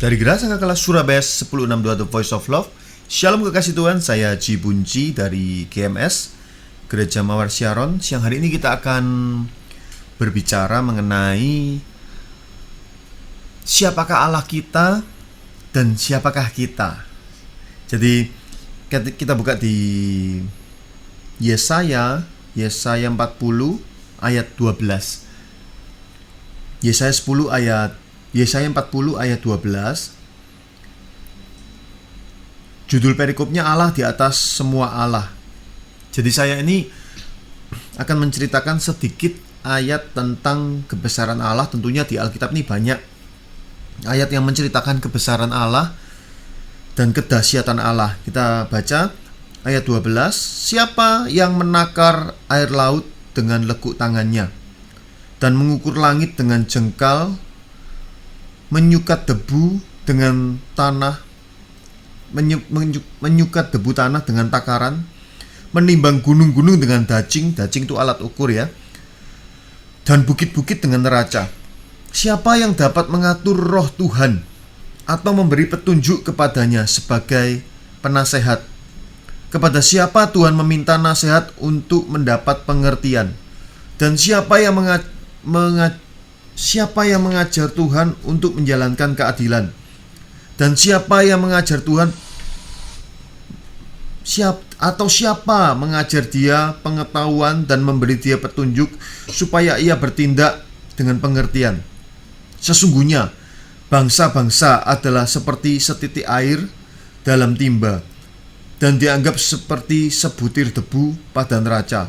Dari Gereja Sangkakala Surabaya 1062 The Voice of Love. Shalom kekasih Tuhan, saya Ji Bunci dari GMS Gereja Mawar Syaron. Siang hari ini kita akan berbicara mengenai siapakah Allah kita dan siapakah kita. Jadi kita buka di Yesaya 40 ayat 12. Yesaya 40 ayat 12. Judul perikopnya Allah di atas semua Allah. Jadi saya ini akan menceritakan sedikit ayat tentang kebesaran Allah. Tentunya di Alkitab ini banyak ayat yang menceritakan kebesaran Allah dan kedahsyatan Allah. Kita baca ayat 12. Siapa yang menakar air laut dengan lekuk tangannya dan mengukur langit dengan jengkal, menyukat debu dengan tanah, menyukat debu tanah dengan takaran, menimbang gunung-gunung dengan dacing itu alat ukur ya, dan bukit-bukit dengan neraca. Siapa yang dapat mengatur roh Tuhan atau memberi petunjuk kepadanya sebagai penasehat? Kepada siapa Tuhan meminta nasihat untuk mendapat pengertian? Dan siapa yang mengajar Tuhan untuk menjalankan keadilan? Dan siapa yang mengajar Tuhan? Siapa mengajar dia pengetahuan dan memberi dia petunjuk supaya ia bertindak dengan pengertian? Sesungguhnya bangsa-bangsa adalah seperti setitik air dalam timba dan dianggap seperti sebutir debu pada neraca.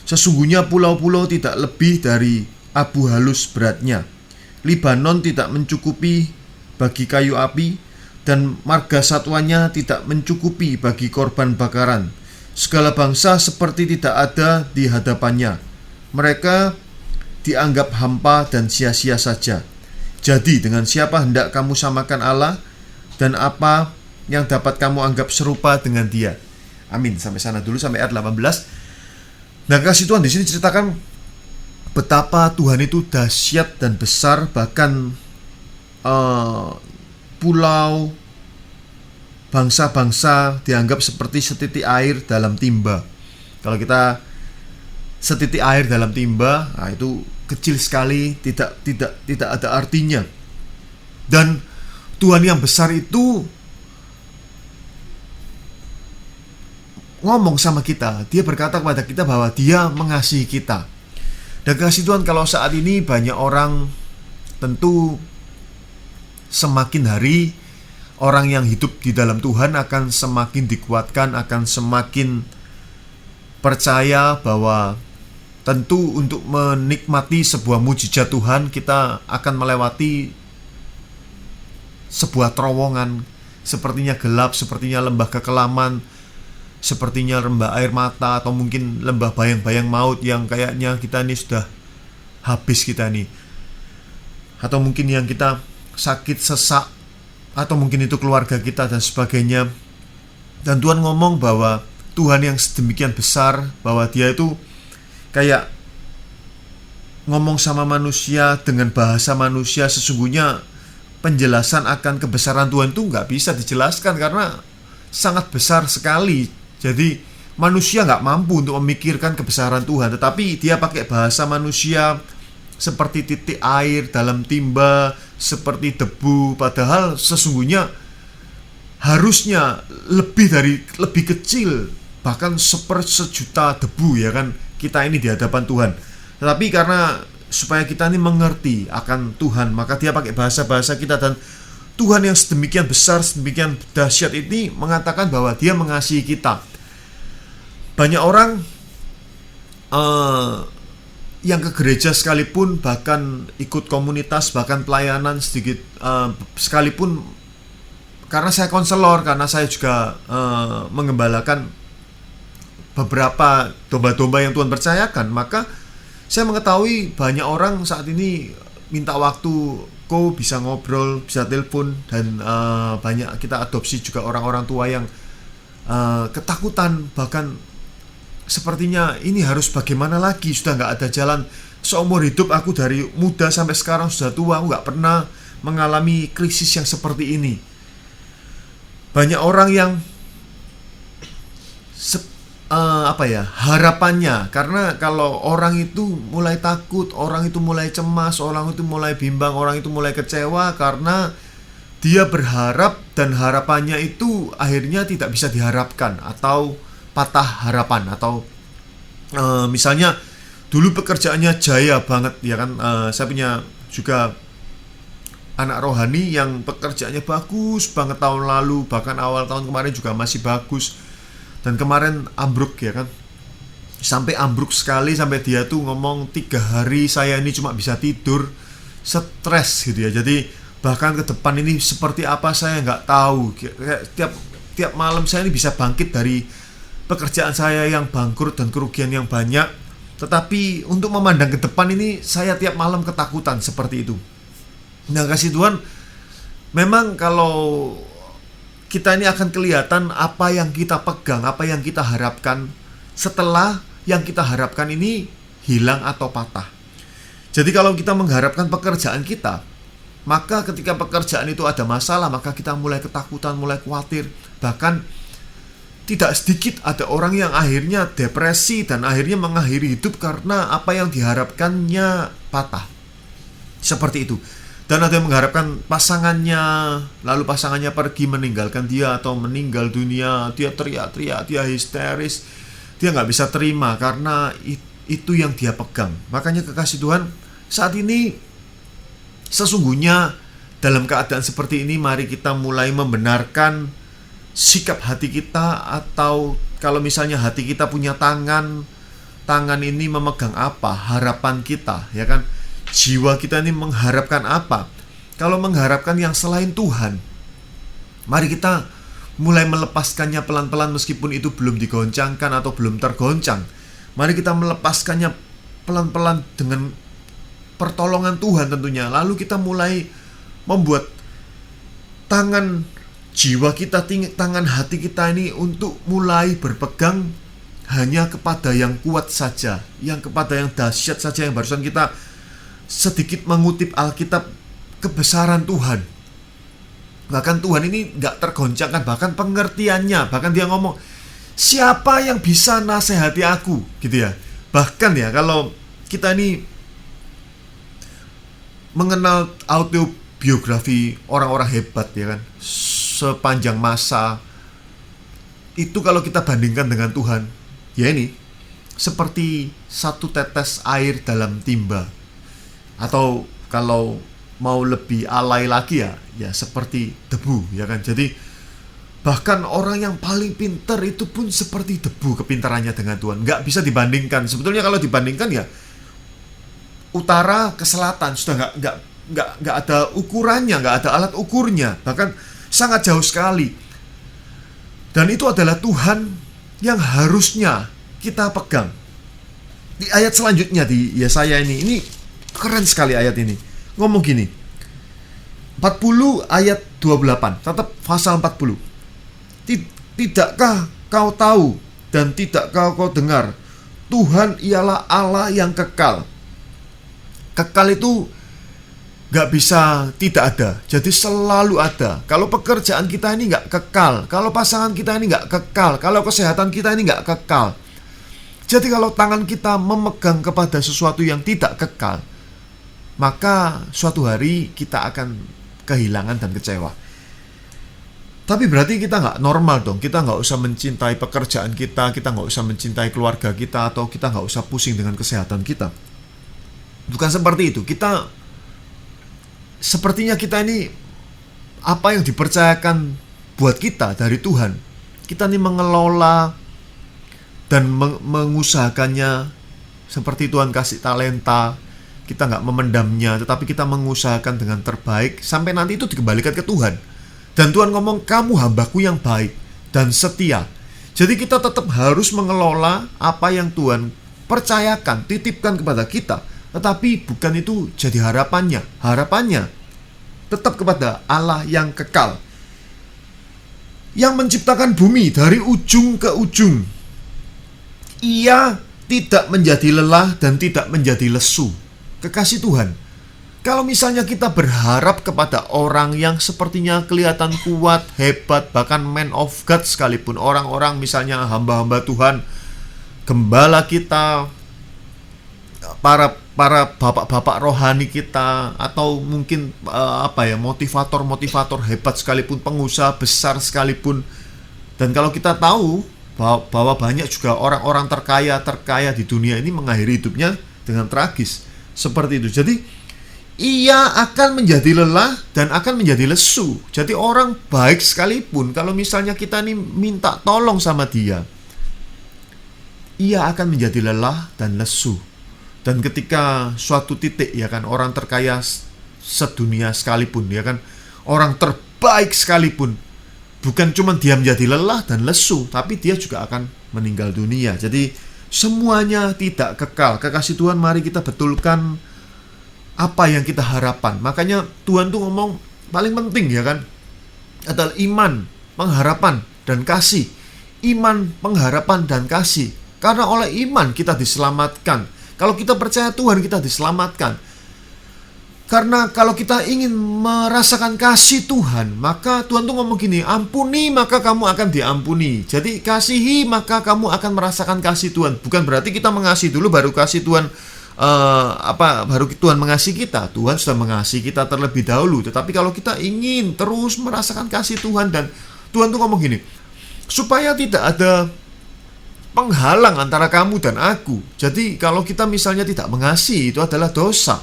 Sesungguhnya pulau-pulau tidak lebih dari abu halus beratnya. Libanon tidak mencukupi bagi kayu api, dan marga satwanya tidak mencukupi bagi korban bakaran. Segala bangsa seperti tidak ada di hadapannya. Mereka dianggap hampa dan sia-sia saja. Jadi dengan siapa hendak kamu samakan Allah, dan apa yang dapat kamu anggap serupa dengan dia? Amin. Sampai sana dulu, sampai ayat 18. Nah, kasih Tuhan di sini ceritakan betapa Tuhan itu dahsyat dan besar, bahkan pulau, bangsa-bangsa dianggap seperti setitik air dalam timba. Kalau kita setitik air dalam timba, nah itu kecil sekali, tidak ada artinya. Dan Tuhan yang besar itu ngomong sama kita. Dia berkata kepada kita bahwa Dia mengasihi kita. Dan kasih Tuhan, kalau saat ini banyak orang, tentu semakin hari orang yang hidup di dalam Tuhan akan semakin dikuatkan, akan semakin percaya bahwa tentu untuk menikmati sebuah mujizat Tuhan, kita akan melewati sebuah terowongan, sepertinya gelap, sepertinya lembah kekelaman, sepertinya lembah air mata, atau mungkin lembah bayang-bayang maut yang kayaknya kita ini sudah habis kita nih. Atau mungkin yang kita sakit, sesak, atau mungkin itu keluarga kita dan sebagainya. Dan Tuhan ngomong bahwa Tuhan yang sedemikian besar, bahwa Dia itu kayak ngomong sama manusia dengan bahasa manusia. Sesungguhnya penjelasan akan kebesaran Tuhan itu gak bisa dijelaskan karena sangat besar sekali. Jadi manusia gak mampu untuk memikirkan kebesaran Tuhan, tetapi Dia pakai bahasa manusia, seperti titik air dalam timba, seperti debu. Padahal sesungguhnya harusnya lebih kecil, bahkan sejuta debu ya kan, kita ini di hadapan Tuhan. Tetapi karena supaya kita ini mengerti akan Tuhan, maka Dia pakai bahasa-bahasa kita. Dan Tuhan yang sedemikian besar, sedemikian dahsyat ini mengatakan bahwa Dia mengasihi kita. Banyak orang yang ke gereja sekalipun, bahkan ikut komunitas, bahkan pelayanan sedikit sekalipun, karena saya konselor, karena saya juga mengembalakan beberapa domba-domba yang Tuhan percayakan, maka saya mengetahui banyak orang saat ini minta waktu, kok bisa ngobrol, bisa telepon, dan banyak kita adopsi juga orang-orang tua yang ketakutan, bahkan sepertinya ini harus bagaimana lagi, sudah gak ada jalan. Seumur hidup aku dari muda sampai sekarang sudah tua, aku gak pernah mengalami krisis yang seperti ini. Banyak orang yang harapannya, karena kalau orang itu mulai takut, orang itu mulai cemas, orang itu mulai bimbang, orang itu mulai kecewa karena dia berharap dan harapannya itu akhirnya tidak bisa diharapkan atau patah harapan. Atau misalnya dulu pekerjaannya jaya banget ya kan. Saya punya juga anak rohani yang pekerjaannya bagus banget tahun lalu, bahkan awal tahun kemarin juga masih bagus. Dan kemarin ambruk ya kan. Sampai ambruk sekali, sampai dia tuh ngomong 3 hari saya ini cuma bisa tidur, stres gitu ya. Jadi bahkan ke depan ini seperti apa saya nggak tahu. Tiap malam saya ini bisa bangkit dari pekerjaan saya yang bangkrut dan kerugian yang banyak, tetapi untuk memandang ke depan ini saya tiap malam ketakutan seperti itu. Nah, kasih Tuhan, memang kalau kita ini akan kelihatan apa yang kita pegang, apa yang kita harapkan setelah yang kita harapkan ini hilang atau patah. Jadi kalau kita mengharapkan pekerjaan kita, maka ketika pekerjaan itu ada masalah, maka kita mulai ketakutan, mulai khawatir. Bahkan tidak sedikit ada orang yang akhirnya depresi dan akhirnya mengakhiri hidup karena apa yang diharapkannya patah. Seperti itu. Dan ada yang mengharapkan pasangannya, lalu pasangannya pergi meninggalkan dia atau meninggal dunia. Dia teriak-teriak, dia histeris, dia gak bisa terima karena itu yang dia pegang. Makanya kekasih Tuhan, saat ini sesungguhnya dalam keadaan seperti ini, mari kita mulai membenarkan sikap hati kita. Atau kalau misalnya hati kita punya tangan ini memegang apa? Harapan kita, ya kan? Jiwa kita ini mengharapkan apa? Kalau mengharapkan yang selain Tuhan, mari kita mulai melepaskannya pelan-pelan meskipun itu belum digoncangkan atau belum tergoncang. Mari kita melepaskannya pelan-pelan dengan pertolongan Tuhan tentunya. Lalu kita mulai membuat tangan jiwa kita, tangan hati kita ini untuk mulai berpegang hanya kepada yang kuat saja, yang kepada yang dahsyat saja. Yang barusan kita sedikit mengutip Alkitab, kebesaran Tuhan. Bahkan Tuhan ini gak tergoncangkan, bahkan pengertiannya. Bahkan dia ngomong, siapa yang bisa nasihati aku, gitu ya. Bahkan ya, kalau kita ini mengenal autobiografi orang-orang hebat ya kan, sepanjang masa itu, kalau kita bandingkan dengan Tuhan, ya ini seperti satu tetes air dalam timba. Atau kalau mau lebih alay lagi ya seperti debu ya kan. Jadi bahkan orang yang paling pintar itu pun seperti debu kepintarannya dengan Tuhan. Nggak bisa dibandingkan. Sebetulnya kalau dibandingkan ya utara ke selatan sudah nggak ada ukurannya, nggak ada alat ukurnya, bahkan sangat jauh sekali. Dan itu adalah Tuhan yang harusnya kita pegang. Di ayat selanjutnya di Yesaya ini keren sekali ayat ini. Ngomong gini, 40 ayat 28, tetap pasal 40. Tidakkah kau tahu dan tidakkah kau dengar, Tuhan ialah Allah yang kekal. Kekal itu gak bisa tidak ada, jadi selalu ada. Kalau pekerjaan kita ini gak kekal, kalau pasangan kita ini gak kekal, kalau kesehatan kita ini gak kekal. Jadi kalau tangan kita memegang kepada sesuatu yang tidak kekal, maka suatu hari kita akan kehilangan dan kecewa. Tapi berarti kita gak normal dong. Kita gak usah mencintai pekerjaan kita, kita gak usah mencintai keluarga kita, atau kita gak usah pusing dengan kesehatan kita. Bukan seperti itu. Sepertinya kita ini, apa yang dipercayakan buat kita dari Tuhan, kita ini mengelola dan mengusahakannya. Seperti Tuhan kasih talenta, kita nggak memendamnya, tetapi kita mengusahakan dengan terbaik sampai nanti itu dikembalikan ke Tuhan. Dan Tuhan ngomong, kamu hambaku yang baik dan setia. Jadi kita tetap harus mengelola apa yang Tuhan percayakan, titipkan kepada kita. Tetapi bukan itu jadi harapannya. Harapannya tetap kepada Allah yang kekal, yang menciptakan bumi dari ujung ke ujung. Ia tidak menjadi lelah dan tidak menjadi lesu. Kekasih Tuhan, Kalau misalnya kita berharap kepada orang yang sepertinya kelihatan kuat, hebat, bahkan man of God sekalipun, orang-orang misalnya hamba-hamba Tuhan, gembala kita, para bapak-bapak rohani kita, atau mungkin motivator-motivator hebat sekalipun, pengusaha besar sekalipun. Dan kalau kita tahu bahwa banyak juga orang-orang terkaya di dunia ini mengakhiri hidupnya dengan tragis seperti itu. Jadi ia akan menjadi lelah dan akan menjadi lesu. Jadi orang baik sekalipun, kalau misalnya kita ini minta tolong sama dia, ia akan menjadi lelah dan lesu. Dan ketika suatu titik, ya kan, orang terkaya sedunia sekalipun, ya kan, orang terbaik sekalipun, bukan cuma dia menjadi lelah dan lesu, tapi dia juga akan meninggal dunia. Jadi semuanya tidak kekal. Kekasih Tuhan, mari kita betulkan apa yang kita harapkan. Makanya Tuhan tuh ngomong paling penting, ya kan, adalah iman, pengharapan, dan kasih. Iman, pengharapan, dan kasih. Karena oleh iman kita diselamatkan. Kalau kita percaya Tuhan, kita diselamatkan. Karena kalau kita ingin merasakan kasih Tuhan, maka Tuhan tuh ngomong gini, ampuni maka kamu akan diampuni. Jadi kasihi maka kamu akan merasakan kasih Tuhan. Bukan berarti kita mengasihi dulu baru kasih Tuhan, baru Tuhan mengasihi kita. Tuhan sudah mengasihi kita terlebih dahulu. Tetapi kalau kita ingin terus merasakan kasih Tuhan, dan Tuhan tuh ngomong gini, supaya tidak ada penghalang antara kamu dan aku. Jadi kalau kita misalnya tidak mengasihi, itu adalah dosa.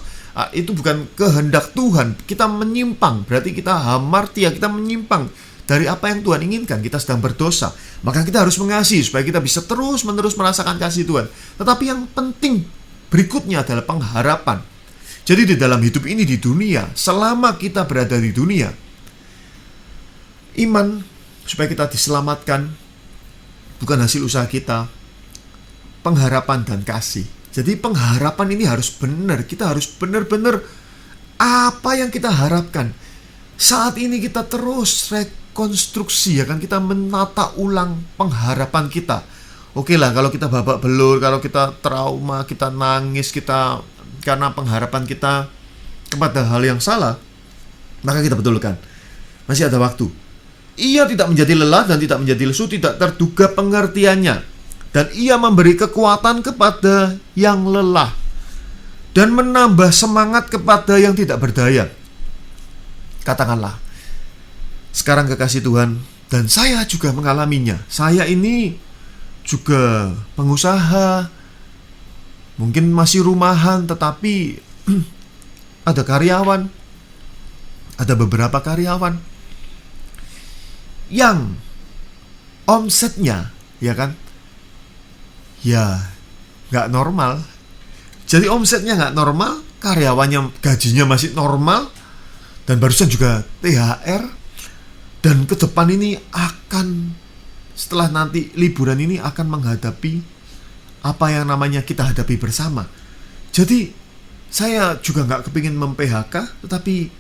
Itu bukan kehendak Tuhan. Kita menyimpang, berarti kita hamartia, kita menyimpang dari apa yang Tuhan inginkan. Kita sedang berdosa. Maka kita harus mengasihi supaya kita bisa terus-menerus merasakan kasih Tuhan. Tetapi yang penting berikutnya adalah pengharapan. Jadi di dalam hidup ini di dunia, selama kita berada di dunia, iman supaya kita diselamatkan bukan hasil usaha kita, pengharapan dan kasih. Jadi pengharapan ini harus benar. Kita harus benar-benar apa yang kita harapkan. Saat ini kita terus rekonstruksi, ya kan, kita menata ulang pengharapan kita. Oke lah, kalau kita babak belur, kalau kita trauma, kita nangis, kita karena pengharapan kita kepada hal yang salah, maka kita betulkan. Masih ada waktu. Ia tidak menjadi lelah dan tidak menjadi lesu, tidak terduga pengertiannya. Dan ia memberi kekuatan kepada yang lelah dan menambah semangat kepada yang tidak berdaya. Katakanlah, sekarang kekasih Tuhan, dan saya juga mengalaminya. Saya ini juga pengusaha, mungkin masih rumahan, tetapi ada karyawan, ada beberapa karyawan yang omsetnya, ya kan, ya gak normal. Jadi omsetnya gak normal, karyawannya gajinya masih normal, dan barusan juga THR. Dan ke depan ini akan, setelah nanti liburan ini akan menghadapi apa yang namanya kita hadapi bersama. Jadi saya juga gak kepingin mem-PHK, tetapi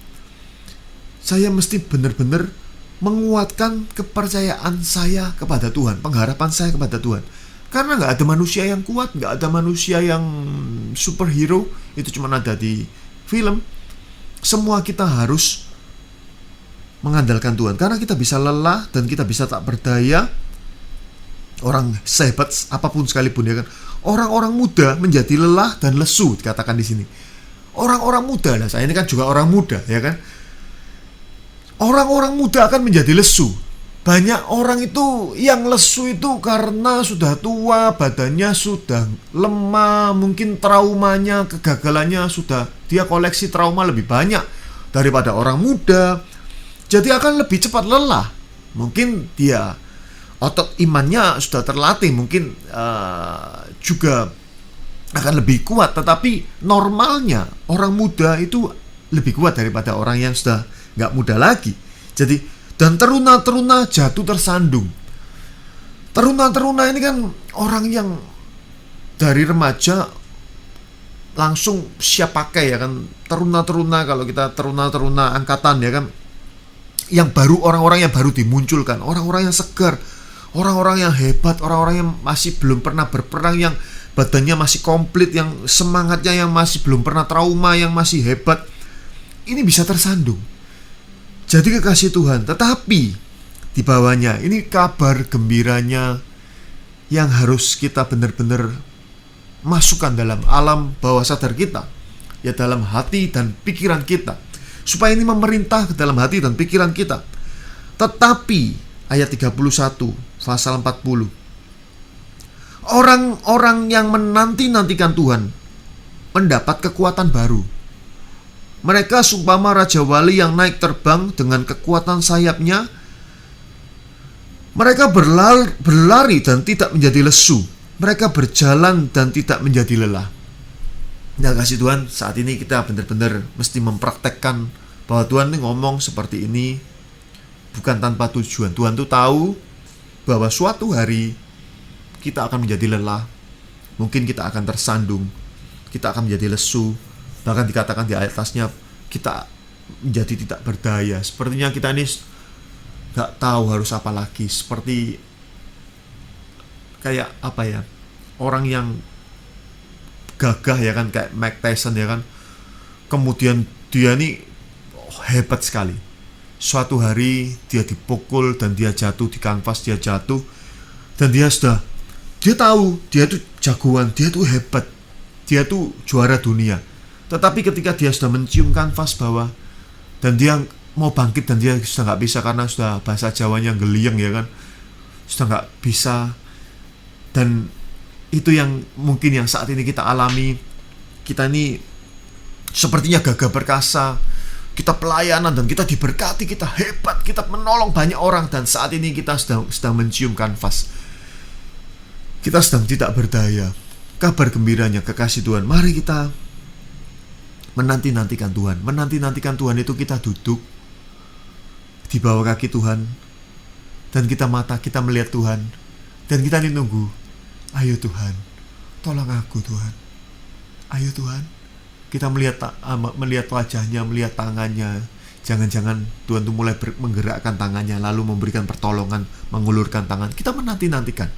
saya mesti benar-benar menguatkan kepercayaan saya kepada Tuhan, pengharapan saya kepada Tuhan. Karena gak ada manusia yang kuat, gak ada manusia yang superhero, itu cuma ada di film. Semua kita harus mengandalkan Tuhan, karena kita bisa lelah dan kita bisa tak berdaya. Orang sehebat apapun sekalipun, ya kan, orang-orang muda menjadi lelah dan lesu, dikatakan di sini. Orang-orang muda, nah saya ini kan juga orang muda, ya kan. Orang-orang muda akan menjadi lesu. Banyak orang itu yang lesu itu karena sudah tua, badannya sudah lemah, mungkin traumanya, kegagalannya sudah, dia koleksi trauma lebih banyak daripada orang muda. Jadi akan lebih cepat lelah. Mungkin dia otot imannya sudah terlatih, mungkin juga akan lebih kuat. Tetapi normalnya orang muda itu lebih kuat daripada orang yang sudah gak muda lagi. Jadi, dan teruna-teruna jatuh tersandung. Teruna-teruna ini kan orang yang dari remaja langsung siap pakai, ya kan. Teruna-teruna, kalau kita teruna-teruna angkatan, ya kan, yang baru, orang-orang yang baru dimunculkan, orang-orang yang segar, orang-orang yang hebat, orang-orang yang masih belum pernah berperang, yang badannya masih komplit, yang semangatnya yang masih belum pernah trauma, yang masih hebat. ini bisa tersandung. Jadi kekasih Tuhan, tetapi di bawahnya ini kabar gembiranya yang harus kita benar-benar masukkan dalam alam bawah sadar kita, ya dalam hati dan pikiran kita, supaya ini memerintah ke dalam hati dan pikiran kita. Tetapi ayat 31 pasal 40, orang-orang yang menanti-nantikan Tuhan mendapat kekuatan baru. Mereka seumpama Raja Wali yang naik terbang dengan kekuatan sayapnya. Mereka berlari dan tidak menjadi lesu. Mereka berjalan dan tidak menjadi lelah. Nah, kasih Tuhan, saat ini kita benar-benar mesti mempraktekkan bahwa Tuhan ini ngomong seperti ini bukan tanpa tujuan. Tuhan tuh tahu bahwa suatu hari kita akan menjadi lelah. Mungkin kita akan tersandung, kita akan menjadi lesu. Bahkan dikatakan di ayat atasnya kita menjadi tidak berdaya. Sepertinya kita ini gak tahu harus apa lagi. Seperti kayak apa ya, orang yang gagah ya kan, kayak Mike Tyson ya kan. Kemudian dia ini hebat sekali. Suatu hari dia dipukul dan dia jatuh di kanvas, dia jatuh dan dia tahu dia itu jagoan, dia itu hebat, dia itu juara dunia. Tetapi ketika dia sudah mencium kanvas bawah dan dia mau bangkit dan dia sudah gak bisa karena sudah bahasa Jawanya geliang ya kan, sudah gak bisa. Dan itu yang mungkin yang saat ini kita alami. Kita ini sepertinya gagah perkasa, kita pelayanan dan kita diberkati, kita hebat, kita menolong banyak orang, dan saat ini kita sedang mencium kanvas, kita sedang tidak berdaya. Kabar gembiranya kekasih Tuhan, mari kita menanti-nantikan Tuhan. Menanti-nantikan Tuhan itu kita duduk di bawah kaki Tuhan dan kita melihat Tuhan dan kita nunggu. Ayo Tuhan, tolong aku Tuhan. Ayo Tuhan. Kita melihat wajahnya, melihat tangannya. Jangan-jangan Tuhan itu mulai menggerakkan tangannya, lalu memberikan pertolongan, mengulurkan tangan. Kita menanti-nantikan.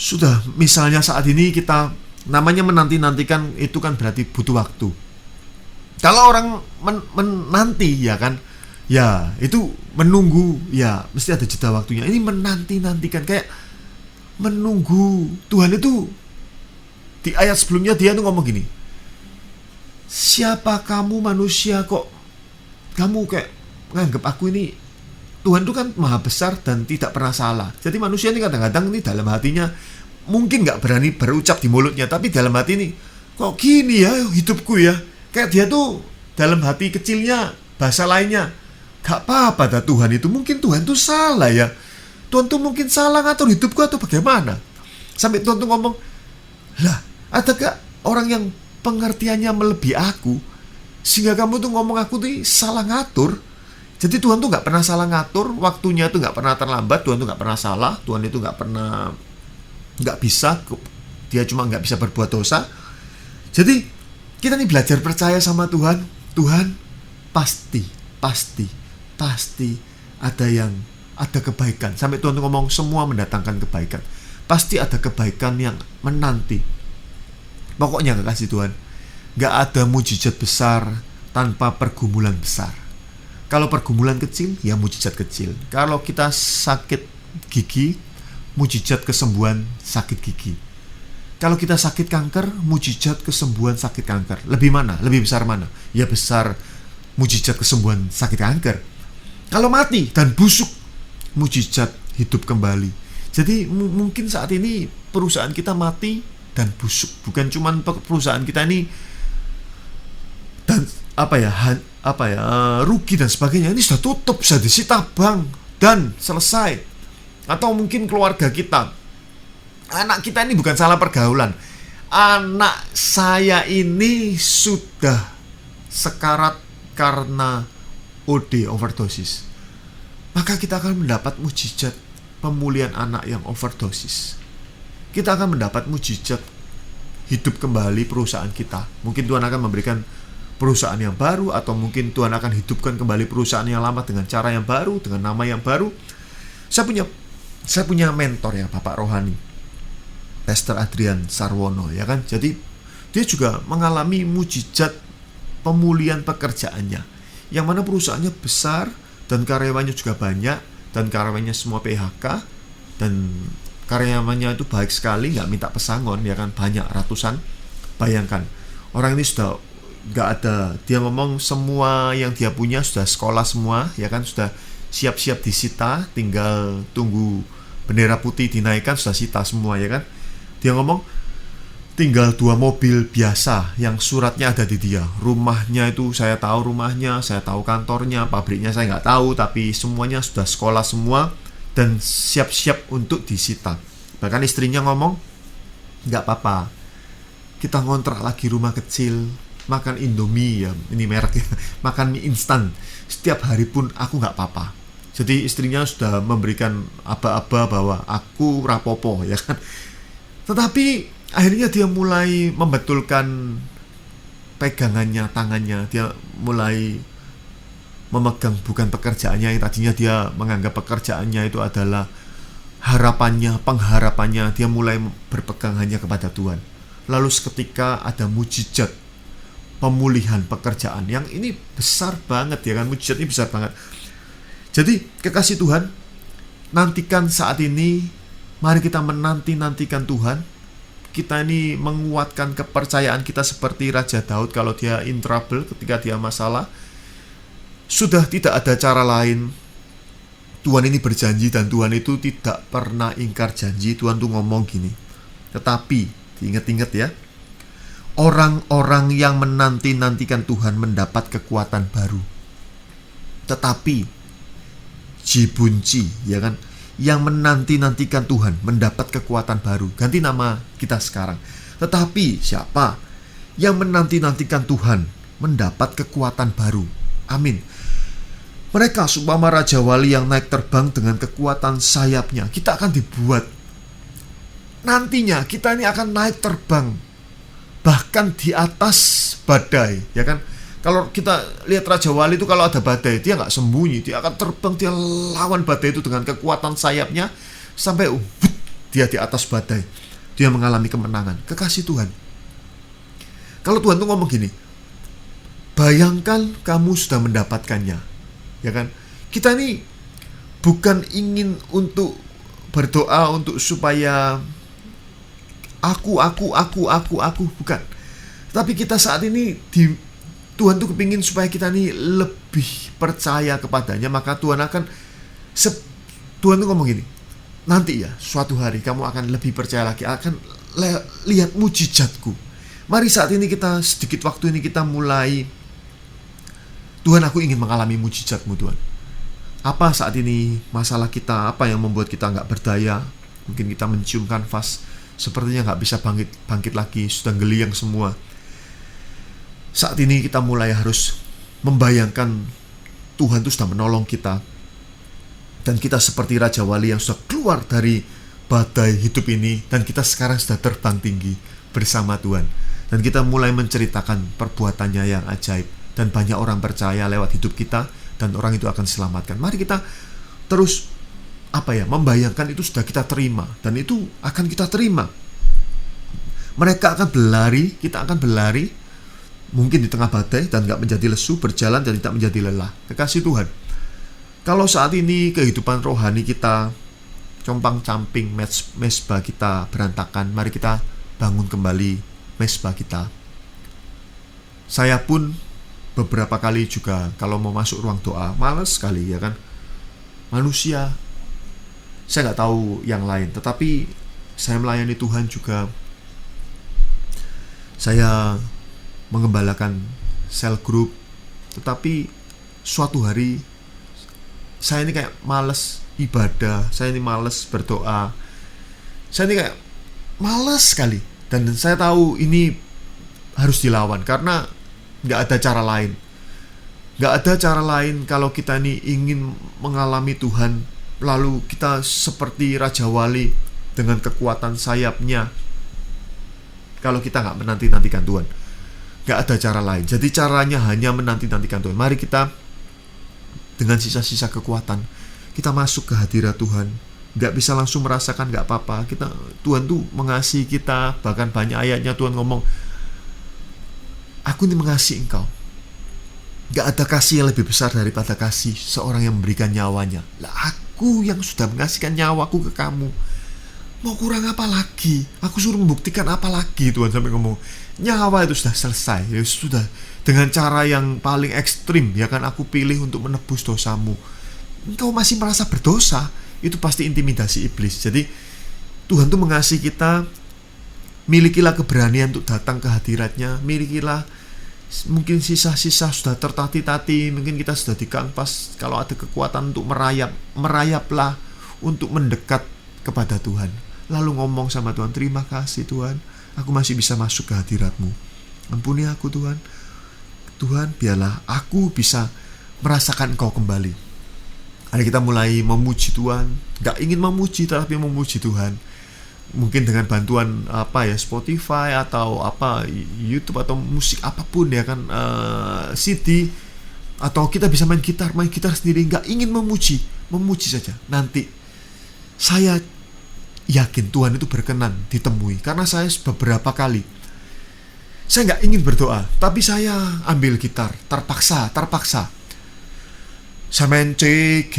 Sudah, misalnya saat ini kita namanya menanti-nantikan, itu kan berarti butuh waktu. Kalau orang menanti ya kan, ya itu menunggu, ya mesti ada jeda waktunya. Ini menanti-nantikan, kayak menunggu. Tuhan itu di ayat sebelumnya dia tuh ngomong gini, siapa kamu manusia kok kamu kayak nganggap aku ini. Tuhan itu kan maha besar dan tidak pernah salah. Jadi manusia ini kadang-kadang ini dalam hatinya mungkin gak berani berucap di mulutnya, tapi dalam hati ini kok gini ya hidupku ya. Kayak dia tuh dalam hati kecilnya, bahasa lainnya, gak apa-apa dah Tuhan itu. Mungkin Tuhan tuh salah ya, Tuhan tuh mungkin salah ngatur hidupku atau bagaimana. Sampai Tuhan tuh ngomong, lah ada gak orang yang pengertiannya melebihi aku, sehingga kamu tuh ngomong aku tuh salah ngatur. Jadi Tuhan tuh gak pernah salah ngatur, waktunya tuh gak pernah terlambat. Tuhan tuh gak pernah salah, Tuhan itu gak pernah gak bisa, dia cuma gak bisa berbuat dosa. Jadi kita nih belajar percaya sama Tuhan. Tuhan pasti ada kebaikan. Sampai Tuhan tuh ngomong semua mendatangkan kebaikan. Pasti ada kebaikan yang menanti. Pokoknya kekasih Tuhan, gak ada mujizat besar tanpa pergumulan besar. Kalau pergumulan kecil, ya mujizat kecil. Kalau kita sakit gigi, mujizat kesembuhan sakit gigi. Kalau kita sakit kanker, mujizat kesembuhan sakit kanker. Lebih mana? Lebih besar mana? Ya besar mujizat kesembuhan sakit kanker. Kalau mati dan busuk, mujizat hidup kembali. Jadi mungkin saat ini perusahaan kita mati dan busuk. Bukan cuma perusahaan kita ini dan rugi dan sebagainya, ini sudah tutup, sudah disita bank dan selesai. Atau mungkin keluarga kita, anak kita ini bukan salah pergaulan, anak saya ini sudah sekarat karena OD, overdosis. Maka kita akan mendapat mujizat pemulihan anak yang overdosis. Kita akan mendapat mujizat hidup kembali perusahaan kita. Mungkin Tuhan akan memberikan perusahaan yang baru, atau mungkin Tuhan akan hidupkan kembali perusahaan yang lama dengan cara yang baru, dengan nama yang baru. Saya punya mentor ya, Bapak Rohani, Pastor Adrian Sarwono ya kan. Jadi dia juga mengalami mujizat pemulihan pekerjaannya, yang mana perusahaannya besar dan karyawannya juga banyak, dan karyawannya semua PHK, dan karyawannya itu baik sekali, nggak minta pesangon, ya kan, banyak ratusan. Bayangkan, orang ini sudah nggak ada, dia ngomong semua yang dia punya sudah sekolah semua, ya kan, sudah siap-siap disita, tinggal tunggu bendera putih dinaikkan, sudah sita semua, ya kan. Dia ngomong tinggal 2 mobil biasa yang suratnya ada di dia. Rumahnya itu saya tahu rumahnya, saya tahu kantornya, pabriknya saya nggak tahu, tapi semuanya sudah sekolah semua dan siap-siap untuk disita. Bahkan istrinya ngomong, nggak apa-apa, kita ngontrak lagi rumah kecil, makan Indomie, ya ini merek ya, makan mie instan setiap hari pun aku nggak apa-apa. Jadi istrinya sudah memberikan aba-aba bahwa aku rapopo, ya kan. Tetapi akhirnya dia mulai membetulkan pegangannya, tangannya. Dia mulai memegang bukan pekerjaannya yang tadinya dia menganggap pekerjaannya itu adalah harapannya, pengharapannya. Dia mulai berpegang hanya kepada Tuhan. Lalu seketika ada mujizat pemulihan pekerjaan yang ini besar banget, ya kan. Mujizat ini besar banget. Jadi kekasih Tuhan, nantikan saat ini, mari kita menanti-nantikan Tuhan. Kita ini menguatkan kepercayaan kita seperti Raja Daud kalau dia in trouble, ketika dia masalah. Sudah tidak ada cara lain. Tuhan ini berjanji dan Tuhan itu tidak pernah ingkar janji. Tuhan tuh ngomong gini. Tetapi, diingat-ingat ya, orang-orang yang menanti-nantikan Tuhan mendapat kekuatan baru. Tetapi Jibunci, ya kan, yang menanti-nantikan Tuhan mendapat kekuatan baru. Ganti nama kita sekarang. Tetapi siapa yang menanti-nantikan Tuhan mendapat kekuatan baru? Amin. Mereka seumpama Raja Wali yang naik terbang dengan kekuatan sayapnya. Kita akan dibuat, nantinya kita ini akan naik terbang bahkan di atas badai, ya kan. Kalau kita lihat Raja Wali itu kalau ada badai, dia nggak sembunyi, dia akan terbang, dia lawan badai itu dengan kekuatan sayapnya sampai dia di atas badai. Dia mengalami kemenangan. Kekasih Tuhan, kalau Tuhan tuh ngomong gini, bayangkan kamu sudah mendapatkannya, ya kan. Kita ini bukan ingin untuk berdoa untuk supaya aku, bukan. Tapi kita saat ini Tuhan tuh kepingin supaya kita nih lebih percaya kepadanya. Maka Tuhan akan Tuhan tuh ngomong gini, nanti ya suatu hari kamu akan lebih percaya lagi, akan lihat mujizatku. Mari saat ini kita, sedikit waktu ini kita mulai, Tuhan, aku ingin mengalami mujizatmu Tuhan. Apa saat ini masalah kita, apa yang membuat kita gak berdaya? Mungkin kita mencium kanvas, sepertinya gak bisa bangkit lagi, sudah geliang semua. Saat ini kita mulai harus membayangkan Tuhan itu sudah menolong kita, dan kita seperti Raja Wali yang sudah keluar dari badai hidup ini, dan kita sekarang sudah terbang tinggi bersama Tuhan. Dan kita mulai menceritakan perbuatannya yang ajaib, dan banyak orang percaya lewat hidup kita, dan orang itu akan diselamatkan. Mari kita terus membayangkan itu sudah kita terima, dan itu akan kita terima. Mereka akan berlari, kita akan berlari, mungkin di tengah badai dan gak menjadi lesu, berjalan dan tidak menjadi lelah. Kekasih Tuhan, kalau saat ini kehidupan rohani kita compang-camping, mesbah kita berantakan, mari kita bangun kembali mesbah kita. Saya pun beberapa kali juga kalau mau masuk ruang doa malas sekali, ya kan. Manusia, saya gak tahu yang lain, tetapi saya melayani Tuhan juga. Saya mengembalakan sel group, tetapi suatu hari saya ini kayak malas ibadah, saya ini malas berdoa, saya ini kayak malas sekali. Dan saya tahu ini harus dilawan karena gak ada cara lain. Gak ada cara lain kalau kita ini ingin mengalami Tuhan, lalu kita seperti Raja Wali dengan kekuatan sayapnya. Kalau kita gak menanti-nantikan Tuhan, gak ada cara lain. Jadi caranya hanya menanti-nantikan Tuhan. Mari kita dengan sisa-sisa kekuatan kita masuk ke hadirat Tuhan. Gak bisa langsung merasakan, gak apa-apa. Tuhan tuh mengasihi kita. Bahkan banyak ayatnya Tuhan ngomong, aku ini mengasihi engkau. Gak ada kasih yang lebih besar daripada kasih seorang yang memberikan nyawanya. Lah aku yang sudah mengasihkan nyawaku ke kamu, mau kurang apa lagi? Aku suruh membuktikan apa lagi? Tuhan sampai ngomong, nyawa itu sudah selesai, ya sudah, dengan cara yang paling ekstrim, ya kan, aku pilih untuk menebus dosamu. Engkau masih merasa berdosa, itu pasti intimidasi iblis. Jadi Tuhan tuh mengasihi kita. Milikilah keberanian untuk datang ke hadiratnya. Milikilah, mungkin sisa-sisa sudah tertati-tati, mungkin kita sudah dikampas, kalau ada kekuatan untuk merayaplah untuk mendekat kepada Tuhan. Lalu ngomong sama Tuhan, terima kasih Tuhan, aku masih bisa masuk ke hadiratmu. Ampuni aku Tuhan. Tuhan, biarlah aku bisa merasakan Engkau kembali. Hari kita mulai memuji Tuhan. Gak ingin memuji, tapi memuji Tuhan. Mungkin dengan bantuan Spotify atau YouTube atau musik apapun, ya kan, CD, atau kita bisa main gitar sendiri. Gak ingin memuji saja. Nanti saya yakin Tuhan itu berkenan ditemui. Karena saya beberapa kali, saya gak ingin berdoa, tapi saya ambil gitar, terpaksa saya main C, G,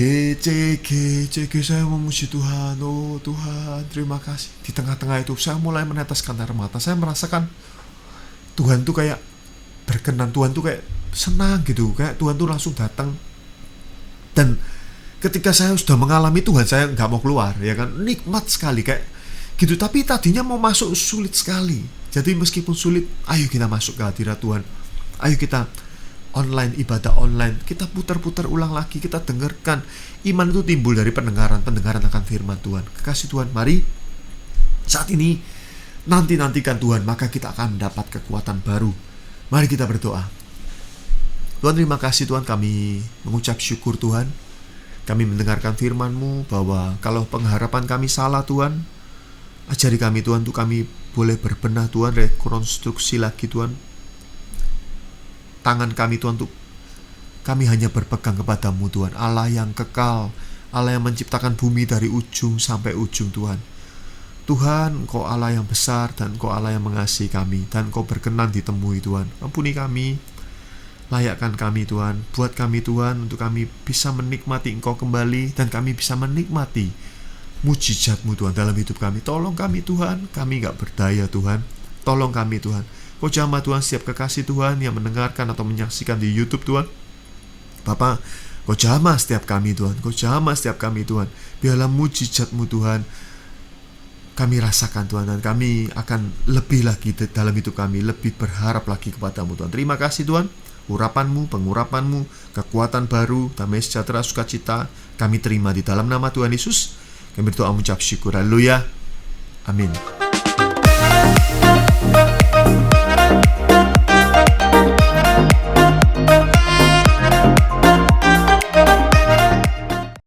saya memuji Tuhan. Oh Tuhan, terima kasih. Di tengah-tengah itu saya mulai meneteskan air mata. Saya merasakan Tuhan tuh kayak berkenan, Tuhan tuh kayak senang gitu, kayak Tuhan tuh langsung datang. Dan ketika saya sudah mengalami Tuhan, saya gak mau keluar, ya kan, nikmat sekali kayak gitu. Tapi tadinya mau masuk sulit sekali. Jadi meskipun sulit, ayo kita masuk ke hadirat Tuhan. Ayo kita online, ibadah online, kita putar-putar ulang lagi, kita dengarkan. Iman itu timbul dari pendengaran akan firman Tuhan. Kekasih Tuhan, mari saat ini nantikan Tuhan, maka kita akan mendapat kekuatan baru. Mari kita berdoa. Tuhan, terima kasih Tuhan, kami mengucap syukur Tuhan. Kami mendengarkan firman-Mu bahwa kalau pengharapan kami salah Tuhan, ajari kami Tuhan, untuk kami boleh berbenah Tuhan, rekonstruksi lagi Tuhan tangan kami Tuhan, untuk kami hanya berpegang kepadamu Tuhan, Allah yang kekal, Allah yang menciptakan bumi dari ujung sampai ujung Tuhan. Tuhan, Engkau Allah yang besar, dan Engkau Allah yang mengasihi kami, dan Engkau berkenan ditemui Tuhan. Ampuni kami, layakkan kami Tuhan, buat kami Tuhan, untuk kami bisa menikmati Engkau kembali, dan kami bisa menikmati mujizat-Mu Tuhan dalam hidup kami. Tolong kami Tuhan, kami gak berdaya Tuhan, tolong kami Tuhan. Kau jamah Tuhan setiap kekasih Tuhan yang mendengarkan atau menyaksikan di YouTube Tuhan. Bapa, Kau jamah setiap kami Tuhan, Kau jamah setiap kami Tuhan. Biarlah mujizat-Mu Tuhan kami rasakan Tuhan, dan kami akan lebih lagi dalam hidup kami, lebih berharap lagi kepadamu Tuhan. Terima kasih Tuhan, urapan-Mu, pengurapan-Mu, kekuatan baru, damai sejahtera, sukacita, kami terima di dalam nama Tuhan Yesus. Kami berdoa mengucap syukur. Haleluya. Amin.